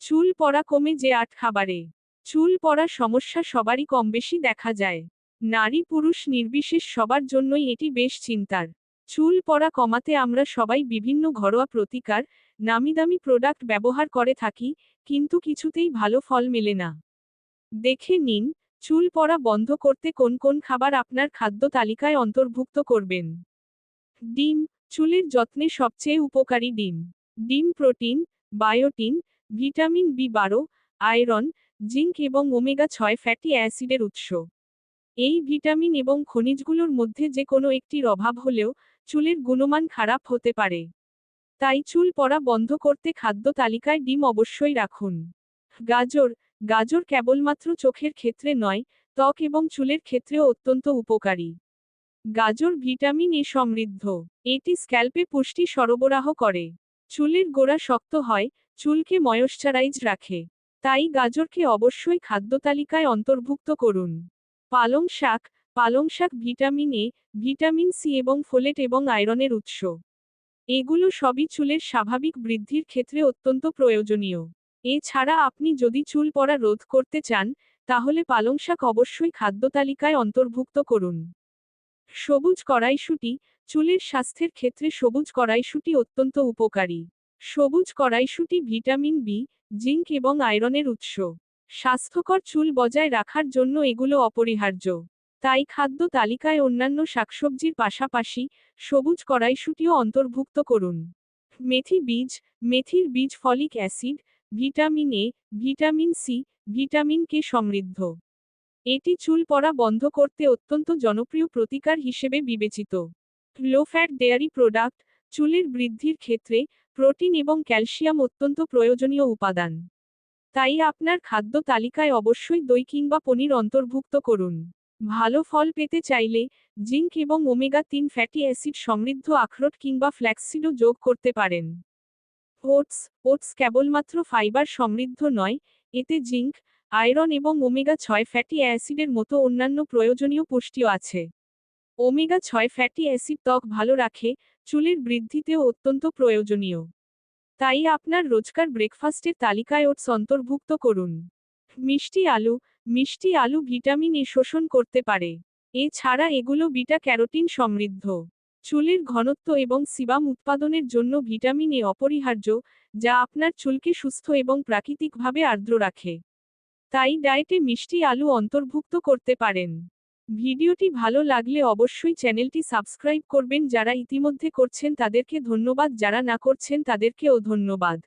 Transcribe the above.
চুল পড়া কমে যে খাবারে। চুল পড়ার সমস্যা সবারই কমবেশি দেখা যায়। নারী পুরুষ নির্বিশেষ সবার জন্যই এটি বেশ চিন্তার। চুল পড়া কমাতে আমরা সবাই বিভিন্ন ঘরোয়া প্রতিকার, নামিদামি প্রোডাক্ট ব্যবহার করে থাকি, কিন্তু কিছুতেই ভালো ফল মেলে না। দেখে নিন, চুল পড়া বন্ধ করতে কোন কোন খাবার আপনার খাদ্য তালিকায় অন্তর্ভুক্ত করবেন। ডিম, চুলের যত্নে সবচেয়ে উপকারী ডিম। ডিম প্রোটিন, বায়োটিন, ভিটামিন বি12, আয়রন, জিঙ্ক এবং ওমেগা-6 ফ্যাটি অ্যাসিডের উৎস। এই ভিটামিন এবং খনিজগুলোর মধ্যে যে কোনো একটির অভাব হলেও চুলের গুণমান খারাপ হতে পারে। তাই চুল পড়া বন্ধ করতে খাদ্য তালিকায় ডিম অবশ্যই রাখুন। গাজর, গাজর কেবলমাত্র চোখের ক্ষেত্রে নয়, ত্বক এবং চুলের ক্ষেত্রেও অত্যন্ত উপকারী। গাজর ভিটামিন এ সমৃদ্ধ। এটি স্ক্যাল্পে পুষ্টি সরবরাহ করে। চুলের গোড়া শক্ত হয়, চুলকে ময়েশ্চারাইজ রাখে। তাই গাজরকে অবশ্যই খাদ্য তালিকায় অন্তর্ভুক্ত করুন। পালং শাক, পালং শাক ভিটামিন এ, ভিটামিন সি এবং ফোলেট এবং আয়রনের উৎস। এগুলো সবই চুলের স্বাভাবিক বৃদ্ধির ক্ষেত্রে অত্যন্ত প্রয়োজনীয়। এছাড়া আপনি যদি চুল পড়া রোধ করতে চান, তাহলে পালং শাক অবশ্যই খাদ্য তালিকায় অন্তর্ভুক্ত করুন। সবুজ কড়াইশুঁটি, চুলের স্বাস্থ্যের ক্ষেত্রে সবুজ কড়াইশুঁটি অত্যন্ত উপকারী। সবুজ কড়াইশুঁটি ভিটামিন বি, জিঙ্ক এবং আয়রনের উৎস। স্বাস্থ্যকর চুল বজায় রাখার জন্য এগুলো অপরিহার্য। তাই খাদ্য তালিকায় অন্যান্য শাকসবজির পাশাপাশি সবুজ কড়াইশুঁটিও অন্তর্ভুক্ত করুন। মেথি বীজ, মেথির বীজ folic acid, vitamin A, vitamin C, vitamin K সমৃদ্ধ। এটি চুল পড়া বন্ধ করতে অত্যন্ত জনপ্রিয় প্রতিকার হিসেবে বিবেচিত। লো ফ্যাট ডেয়ারি প্রোডাক্ট, চুলের বৃদ্ধির ক্ষেত্রে প্রোটিন এবং ক্যালসিয়াম অত্যন্ত প্রয়োজনীয় উপাদান। তাই আপনার খাদ্য তালিকায় অবশ্যই দই কিংবা পনির অন্তর্ভুক্ত করুন। ভালো ফল পেতে চাইলে জিঙ্ক এবং ওমেগা-3 ফ্যাটি অ্যাসিড সমৃদ্ধ আখরোট কিংবা ফ্ল্যাক্সিডও যোগ করতে পারেন। ওটস, ওটস কেবলমাত্র ফাইবার সমৃদ্ধ নয়, এতে জিঙ্ক, আয়রন এবং ওমেগা-6 ফ্যাটি অ্যাসিডের মতো অন্যান্য প্রয়োজনীয় পুষ্টিও আছে। ওমেগা-6 ফ্যাটি অ্যাসিড ত্বক ভালো রাখে, চুলের বৃদ্ধিতেও অত্যন্ত প্রয়োজনীয়। তাই আপনার রোজকার ব্রেকফাস্টের তালিকায় ওটস অন্তর্ভুক্ত করুন। মিষ্টি আলু, মিষ্টি আলু ভিটামিন এ শোষণ করতে পারে। এছাড়া এগুলো বিটা ক্যারোটিন সমৃদ্ধ। চুলের ঘনত্ব এবং সিবাম উৎপাদনের জন্য ভিটামিন এ অপরিহার্য, যা আপনার চুলকে সুস্থ এবং প্রাকৃতিকভাবে আর্দ্র রাখে। তাই ডায়েটে মিষ্টি আলু অন্তর্ভুক্ত করতে পারেন। ভিডিওটি ভালো লাগলে অবশ্যই চ্যানেলটি সাবস্ক্রাইব করবেন। যারা ইতিমধ্যে করছেন তাদেরকে ধন্যবাদ, যারা না করছেন তাদেরকেও ধন্যবাদ।